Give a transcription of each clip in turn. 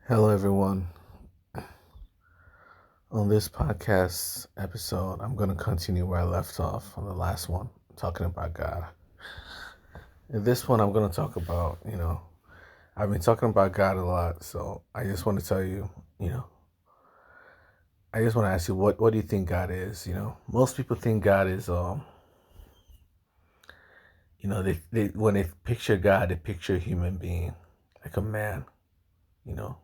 Hello, everyone. On this podcast episode, I'm going to continue where I left off on the last one, talking about God. In this one, I'm going to talk about, I've been talking about God a lot, so I just want to tell you, you know, I just want to ask you, what do you think God is? Most people think God is, they when they picture God, they picture a human being, like a man, you know,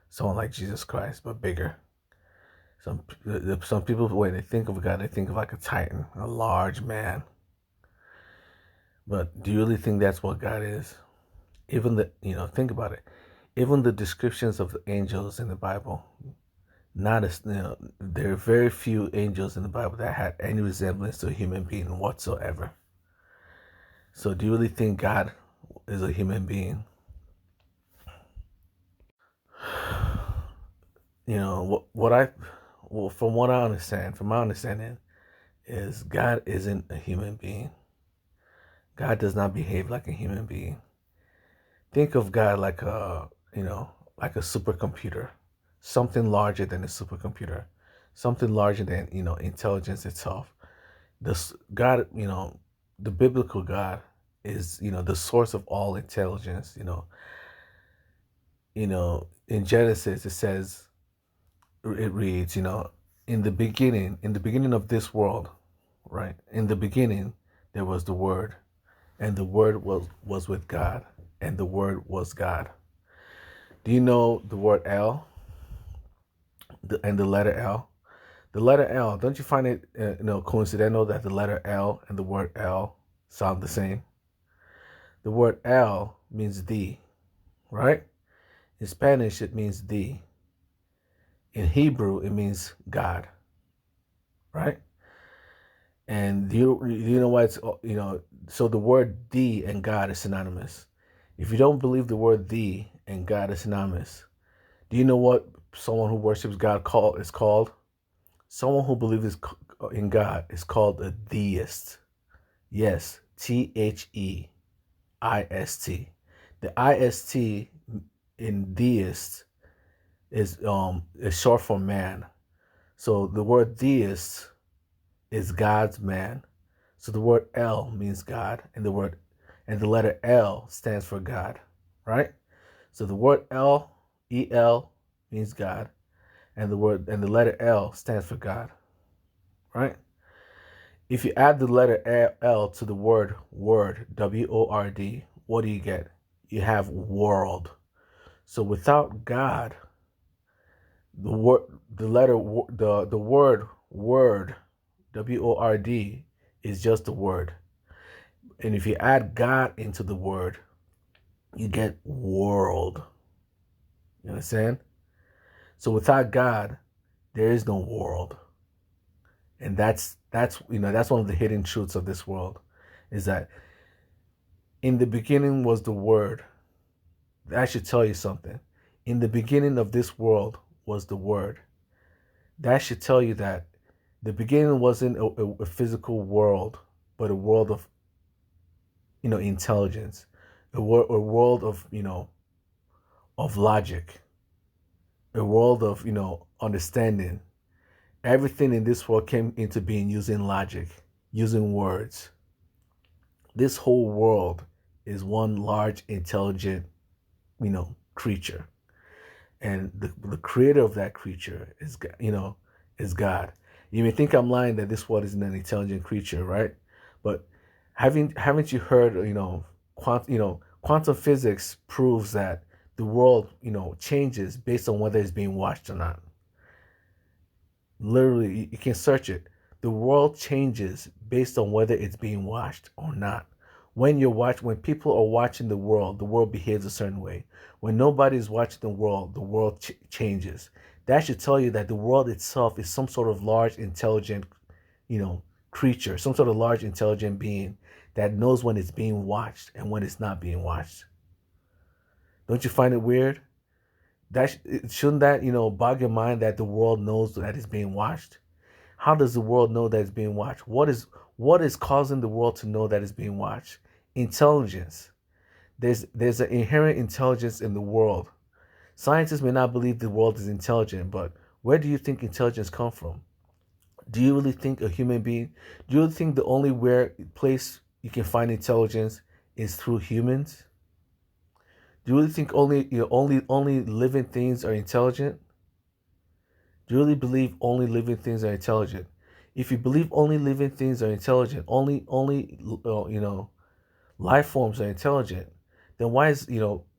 someone like Jesus Christ, but bigger. Some people, when they think of God, they think of like a titan, a large man. But do you really think that's what God is? Think about it. Even the descriptions of the angels in the Bible, not as there are very few angels in the Bible that had any resemblance to a human being whatsoever. So, do you really think God is a human being? You know from what I understand, from my understanding, is God isn't a human being. God does not behave like a human being. Think of God like like a supercomputer, something larger than a supercomputer, something larger than, intelligence itself. This God, the biblical God is, the source of all intelligence. In Genesis it says, it reads, in the beginning of this world, right? In the beginning there was the Word, and the Word was with God, and the Word was God. Do you know the word L and the letter L? The letter L, don't you find it coincidental that the letter L and the word L sound the same? The word L means the, right? In Spanish, it means the. In Hebrew, it means God, right? And do you know why so the word the and God is synonymous. If you don't believe the word the and God is synonymous, do you know what someone who worships God is called? Someone who believes in God is called a deist. Yes, Theist. The ist in deist is short for man. So the word deist is God's man. So the word L means God, and the letter L stands for God, right? So the word El means God, and the letter L stands for God, right? If you add the letter L to the word Word, what do you get? You have world. So without God, the word, the letter, the word Word, is just a word. And if you add God into the word, you get world. You understand? So without God, there is no world. And that's one of the hidden truths of this world, is that in the beginning was the Word. That should tell you something. In the beginning of this world was the Word. That should tell you that the beginning wasn't a physical world, but a world of, intelligence, a world of, of logic, a world of, understanding. Everything in this world came into being using logic, using words. This whole world is one large, intelligent, creature. And the creator of that creature is God. You may think I'm lying that this world isn't an intelligent creature, right? But haven't you heard, quantum physics proves that the world, changes based on whether it's being watched or not. Literally, you can search it. The world changes based on whether it's being watched or not. When people are watching the world behaves a certain way. When nobody is watching the world changes. That should tell you that the world itself is some sort of large, intelligent, creature, some sort of large, intelligent being that knows when it's being watched and when it's not being watched. Don't you find it weird? Shouldn't that bog your mind that the world knows that it's being watched? How does the world know that it's being watched? What is causing the world to know that it's being watched? Intelligence. There's an inherent intelligence in the world Scientists may not believe the world is intelligent, but where do you think intelligence comes from? Do you really think a human being? Do you really think the only where place you can find intelligence is through humans? Do you really think only living things are intelligent? Do you really believe only living things are intelligent? If you believe only living things are intelligent, only life forms are intelligent, then why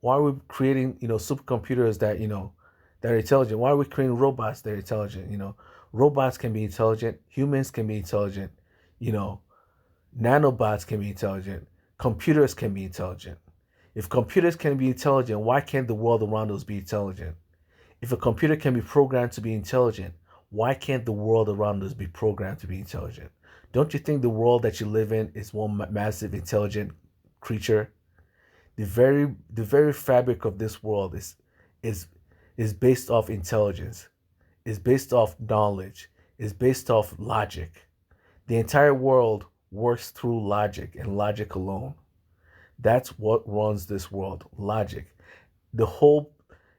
are we creating supercomputers that are intelligent? Why are we creating robots that are intelligent? Robots can be intelligent, humans can be intelligent, you know, nanobots can be intelligent, computers can be intelligent. If computers can be intelligent, why can't the world around us be intelligent? If a computer can be programmed to be intelligent, why can't the world around us be programmed to be intelligent? Don't you think the world that you live in is one massive intelligent creature? The very fabric of this world is is based off intelligence, is based off knowledge, is based off logic. The entire world works through logic and logic alone. That's what runs this world. Logic. The whole,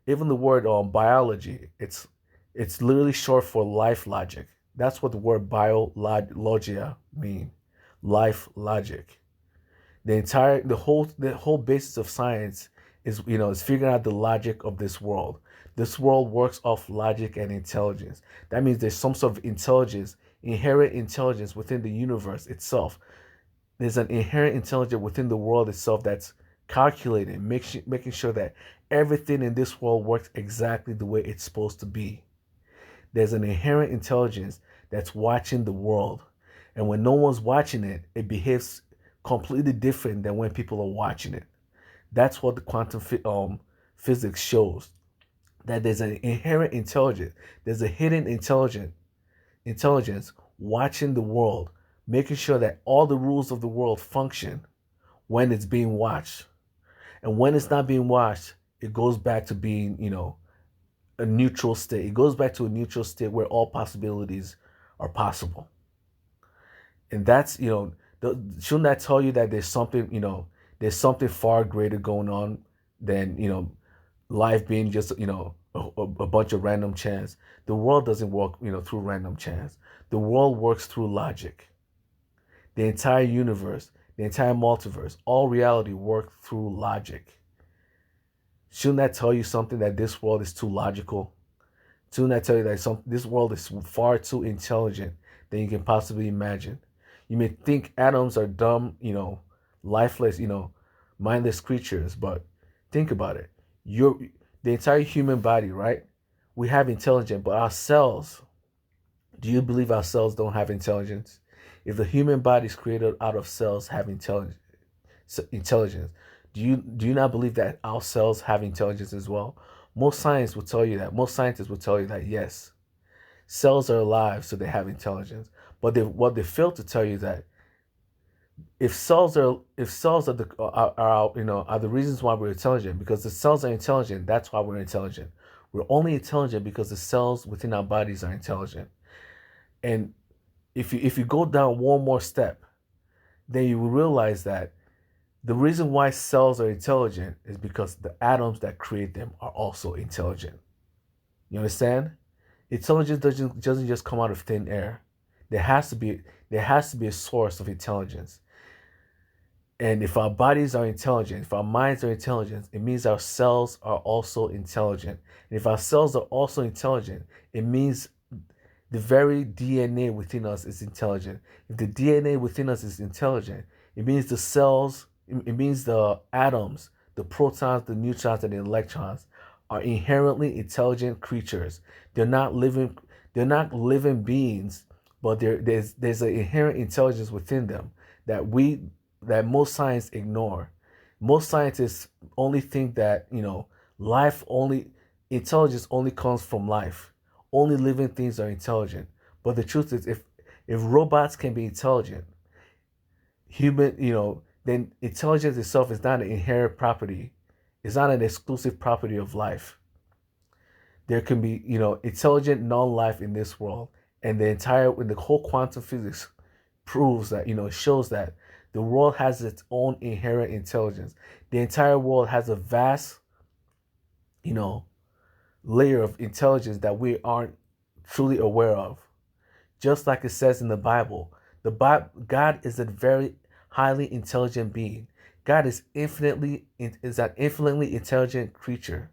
even the word biology, it's literally short for life logic. That's what the word biologia mean. Life logic. The whole basis of science is figuring out the logic of this world. This world works off logic and intelligence. That means there's some sort of intelligence, inherent intelligence within the universe itself. There's an inherent intelligence within the world itself that's calculating, making sure that everything in this world works exactly the way it's supposed to be. There's an inherent intelligence that's watching the world. And when no one's watching it, it behaves completely different than when people are watching it. That's what the physics shows. That there's an inherent intelligence. There's a hidden intelligence watching the world, making sure that all the rules of the world function when it's being watched. And when it's not being watched, it goes back to being, a neutral state. It goes back to a neutral state where all possibilities are possible. And that's, shouldn't that tell you that there's something far greater going on than, life being just, a bunch of random chance. The world doesn't work, through random chance. The world works through logic. The entire universe, the entire multiverse, all reality works through logic. Shouldn't that tell you something, that this world is too logical? Shouldn't that tell you that this world is far too intelligent than you can possibly imagine? You may think atoms are dumb, lifeless, mindless creatures, but think about it. The entire human body, right? We have intelligence, but our cells, do you believe our cells don't have intelligence? If the human body is created out of cells have intelligence, do you not believe that our cells have intelligence as well? Most science will tell you that. Most scientists will tell you that yes, cells are alive, so they have intelligence. But what they fail to tell you that if cells are the reasons why we're intelligent, because the cells are intelligent, that's why we're intelligent. We're only intelligent because the cells within our bodies are intelligent. And if you go down one more step, then you will realize that the reason why cells are intelligent is because the atoms that create them are also intelligent. You understand? Intelligence doesn't just come out of thin air. There has to be a source of intelligence. And if our bodies are intelligent, if our minds are intelligent, it means our cells are also intelligent. And if our cells are also intelligent, it means the very DNA within us is intelligent. If the DNA within us is intelligent, it means the atoms, the protons, the neutrons, and the electrons are inherently intelligent creatures. They're not living beings, but there's an inherent intelligence within them that most science ignore. Most scientists only think that intelligence only comes from life. Only living things are intelligent. But the truth is, if robots can be intelligent, then intelligence itself is not an inherent property. It's not an exclusive property of life. There can be, intelligent non-life in this world, and the whole quantum physics proves that, shows that the world has its own inherent intelligence. The entire world has a vast, layer of intelligence that we aren't truly aware of. Just like it says in the Bible, God is a very highly intelligent being. God is an infinitely intelligent creature.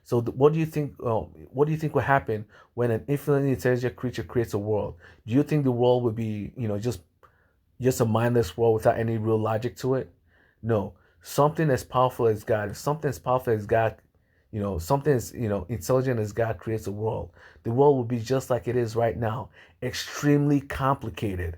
So what do you think? What do you think will happen when an infinitely intelligent creature creates a world? Do you think the world would be, just a mindless world without any real logic to it? No. Something as powerful as God, if something as powerful as God, something as, intelligent as God creates a world, the world will be just like it is right now, extremely complicated.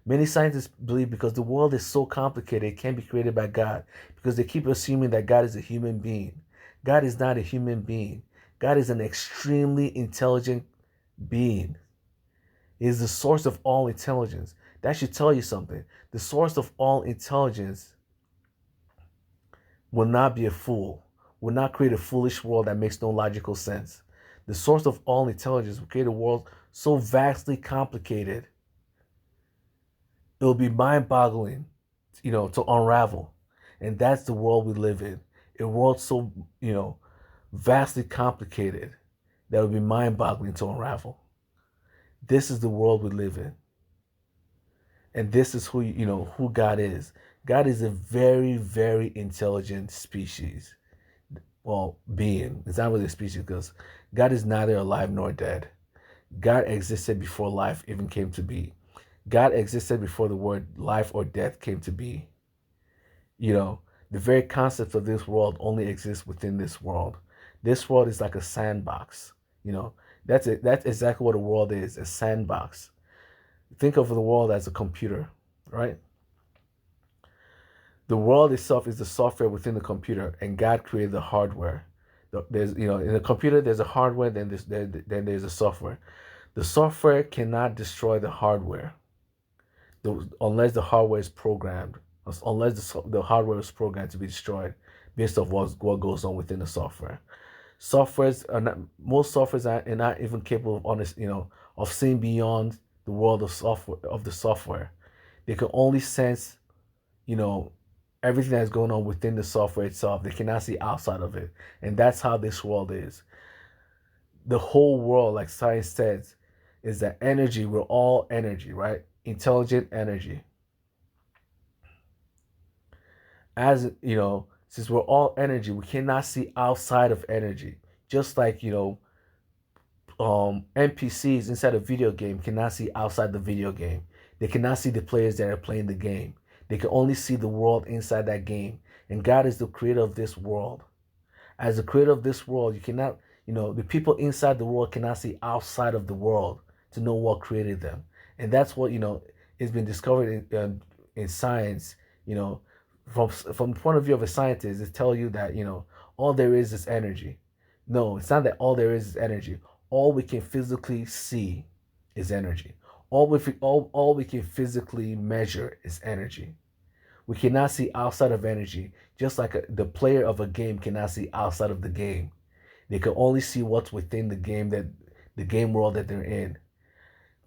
Many scientists believe because the world is so complicated, it can't be created by God because they keep assuming that God is a human being. God is not a human being. God is an extremely intelligent being. He is the source of all intelligence. That should tell you something. The source of all intelligence will not be a fool, will not create a foolish world that makes no logical sense. The source of all intelligence will create a world so vastly complicated, it will be mind-boggling, to unravel. And that's the world we live in. A world so, vastly complicated that will be mind-boggling to unravel. This is the world we live in. And this is who God is. God is a very, very intelligent species. Well, being. It's not really a species because God is neither alive nor dead. God existed before life even came to be. God existed before the word life or death came to be. The very concept of this world only exists within this world. This world is like a sandbox. That's it. That's exactly what a world is, a sandbox. Think of the world as a computer, right? The world itself is the software within the computer, and God created the hardware. There's, in the computer, there's a hardware, then there's a software. The software cannot destroy the hardware unless the hardware is programmed, unless the hardware is programmed to be destroyed based off what goes on within the software. Most softwares are not even capable of seeing beyond the world of the software. They can only sense, everything that's going on within the software itself. They cannot see outside of it. And that's how this world is. The whole world, like science says, is that energy. We're all energy, right? Intelligent energy. As since we're all energy, we cannot see outside of energy. Just like NPCs inside a video game cannot see outside the video game. They cannot see the players that are playing the game. They can only see the world inside that game. And God is the creator of this world. As the creator of this world, you cannot, the people inside the world cannot see outside of the world to know what created them. And that's what, has been discovered in science, from the point of view of a scientist, it tells you that, all there is energy. No, it's not that all there is energy. All we can physically see is energy. All we can physically measure is energy. We cannot see outside of energy, just like the player of a game cannot see outside of the game. They can only see what's within the game, that the game world that they're in.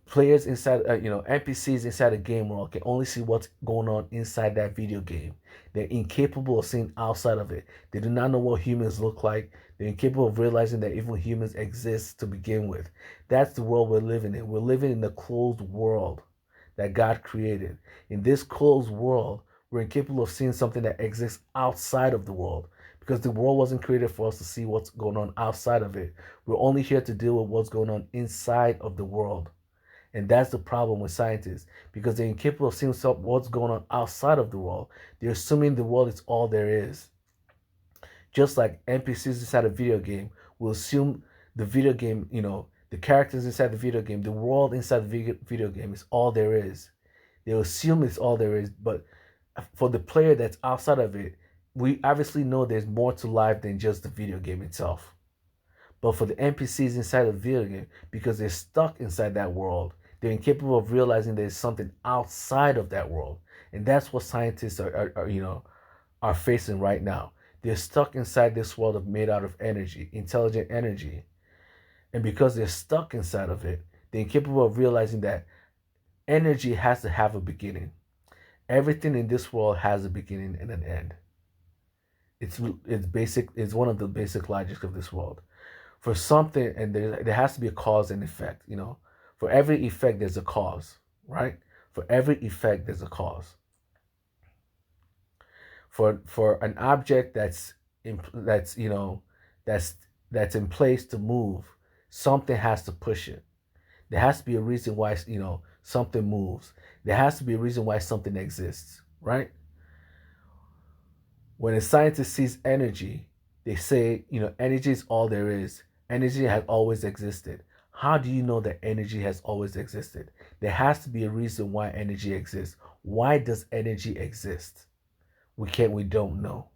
Players inside, NPCs inside a game world can only see what's going on inside that video game. They're incapable of seeing outside of it. They do not know what humans look like. They're incapable of realizing that even humans exist to begin with. That's the world we're living in. We're living in the closed world that God created. In this closed world, we're incapable of seeing something that exists outside of the world because the world wasn't created for us to see what's going on outside of it. We're only here to deal with what's going on inside of the world. And that's the problem with scientists, because they're incapable of seeing what's going on outside of the world. They're assuming the world is all there is. Just like NPCs inside a video game will assume the video game, the characters inside the video game, the world inside the video game is all there is. They'll assume it's all there is, but for the player that's outside of it, we obviously know there's more to life than just the video game itself. But for the NPCs inside the video game, because they're stuck inside that world, they're incapable of realizing there's something outside of that world. And that's what scientists are facing right now. They're stuck inside this world made out of energy, intelligent energy. And because they're stuck inside of it, they're incapable of realizing that energy has to have a beginning. Everything in this world has a beginning and an end. It's basic. It's one of the basic logics of this world. For something, and there has to be a cause and effect, you know. For every effect, there's a cause, right? For every effect, there's a cause. For an object that's you know that's that's in place to move, something has to push it. There has to be a reason why something moves. There has to be a reason why something exists, right? When a scientist sees energy, they say, energy is all there is. Energy has always existed. How do you know that energy has always existed? There has to be a reason why energy exists. Why does energy exist? We don't know.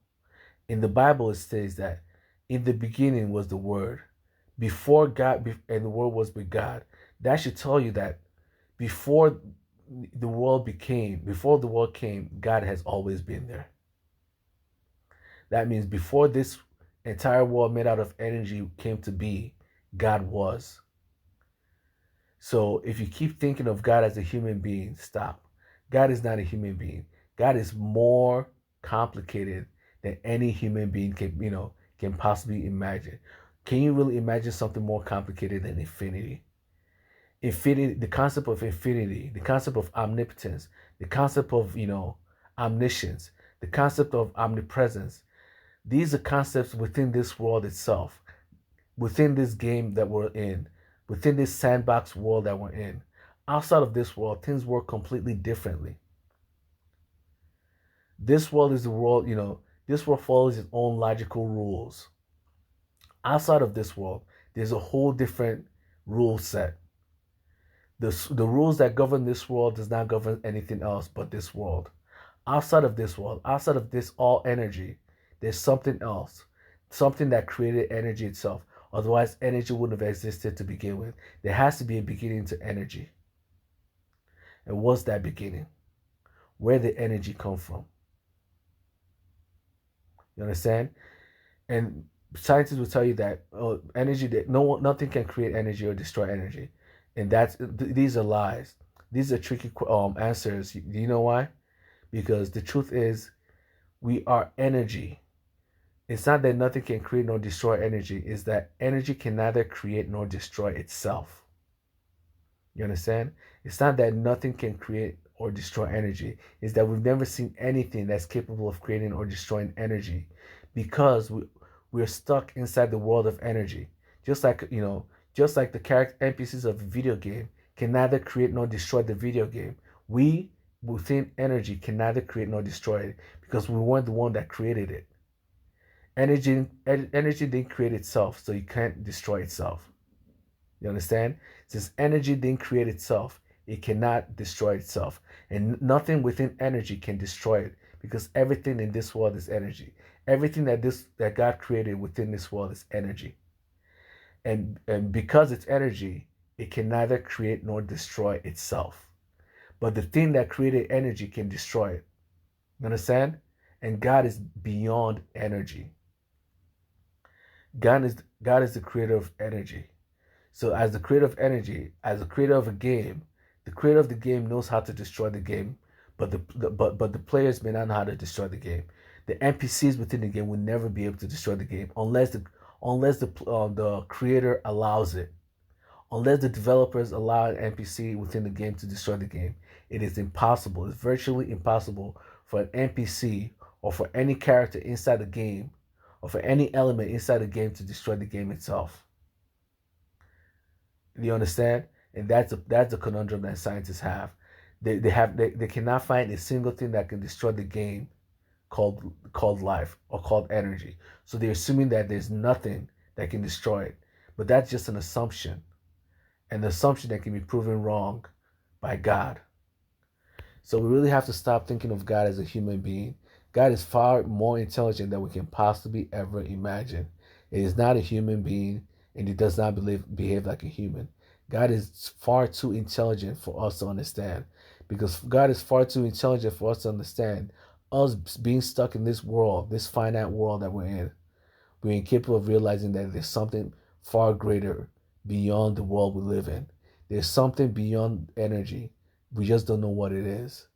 In the Bible, it says that in the beginning was the Word, before God, and the Word was with God. That should tell you that before before the world came, God has always been there. That means before this entire world made out of energy came to be, God was. So if you keep thinking of God as a human being, stop. God is not a human being. God is more complicated than any human being can possibly imagine. Can you really imagine something more complicated than infinity? Infinity, the concept of infinity, the concept of omnipotence, the concept of omniscience, the concept of omnipresence. These are concepts within this world itself, within this game that we're in, within this sandbox world that we're in. Outside of this world, things work completely differently. This world is the world, this world follows its own logical rules. Outside of this world, there's a whole different rule set. The rules that govern this world does not govern anything else but this world. Outside of this world, outside of this all energy, there's something else, something that created energy itself. Otherwise, energy wouldn't have existed to begin with. There has to be a beginning to energy. And what's that beginning? Where did energy come from? You understand? And scientists will tell you that energy, that nothing can create energy or destroy energy, and these are lies. These are tricky answers. Do you know why? Because the truth is, we are energy. It's not that nothing can create nor destroy energy. It's that energy can neither create nor destroy itself. You understand? It's not that nothing can create or destroy energy. It's that we've never seen anything that's capable of creating or destroying energy, because we're stuck inside the world of energy. Just like the character NPCs of a video game can neither create nor destroy the video game. We within energy can neither create nor destroy it, because we weren't the one that created it. Energy didn't create itself, so it can't destroy itself. You understand? Since energy didn't create itself, it cannot destroy itself. And nothing within energy can destroy it, because everything in this world is energy. Everything that God created within this world is energy. And because it's energy, it can neither create nor destroy itself. But the thing that created energy can destroy it. You understand? And God is beyond energy. God is the creator of energy. So as the creator of energy, as the creator of a game, the creator of the game knows how to destroy the game, but the players may not know how to destroy the game. The NPCs within the game will never be able to destroy the game unless the creator allows it. Unless the developers allow an NPC within the game to destroy the game, it is impossible. It's virtually impossible for an NPC or for any character inside the game or for any element inside the game to destroy the game itself. Do you understand? And that's the conundrum that scientists have. They cannot find a single thing that can destroy the game called life or called energy. So they're assuming that there's nothing that can destroy it. But that's just an assumption. An assumption that can be proven wrong by God. So we really have to stop thinking of God as a human being. God is far more intelligent than we can possibly ever imagine. It is not a human being, and he does not behave like a human. God is far too intelligent for us to understand. Because God is far too intelligent for us to understand, us being stuck in this world, this finite world that we're in, we're incapable of realizing that there's something far greater beyond the world we live in. There's something beyond energy. We just don't know what it is.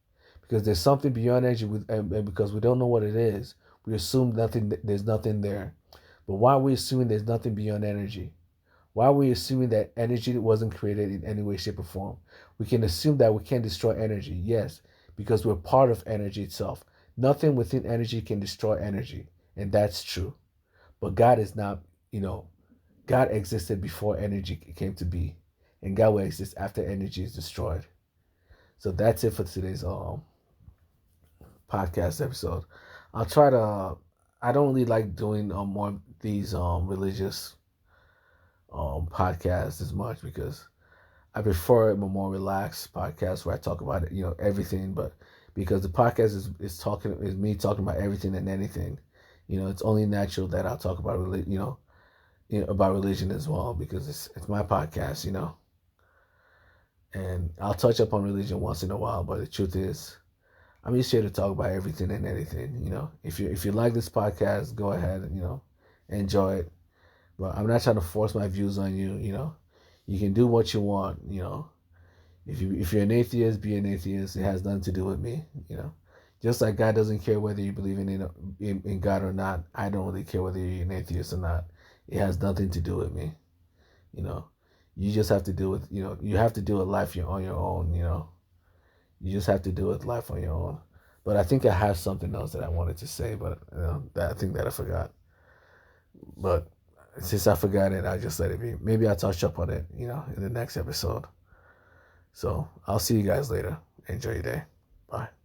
Because there's something beyond energy, and because we don't know what it is, we assume there's nothing there. But why are we assuming there's nothing beyond energy? Why are we assuming that energy wasn't created in any way, shape, or form? We can assume that we can't destroy energy, yes, because we're part of energy itself. Nothing within energy can destroy energy, and that's true. But God is not, God existed before energy came to be, and God will exist after energy is destroyed. So that's it for today's podcast episode. I'll try to. I don't really like doing more these religious podcasts as much because I prefer a more relaxed podcast where I talk about it, everything. But because the podcast is me talking about everything and anything, it's only natural that I'll talk about about religion as well because it's my podcast, and I'll touch up on religion once in a while. But the truth is, I'm just here to talk about everything and anything. If you like this podcast, go ahead and enjoy it. But I'm not trying to force my views on you. You can do what you want. If you're an atheist, be an atheist. It has nothing to do with me. Just like God doesn't care whether you believe in God or not. I don't really care whether you're an atheist or not. It has nothing to do with me. You just have to do it. You have to do it life on your own. You just have to do it life on your own. But I think I have something else that I wanted to say, but that I think that I forgot. But since I forgot it, I just let it be. Maybe I'll touch up on it, in the next episode. So I'll see you guys later. Enjoy your day. Bye.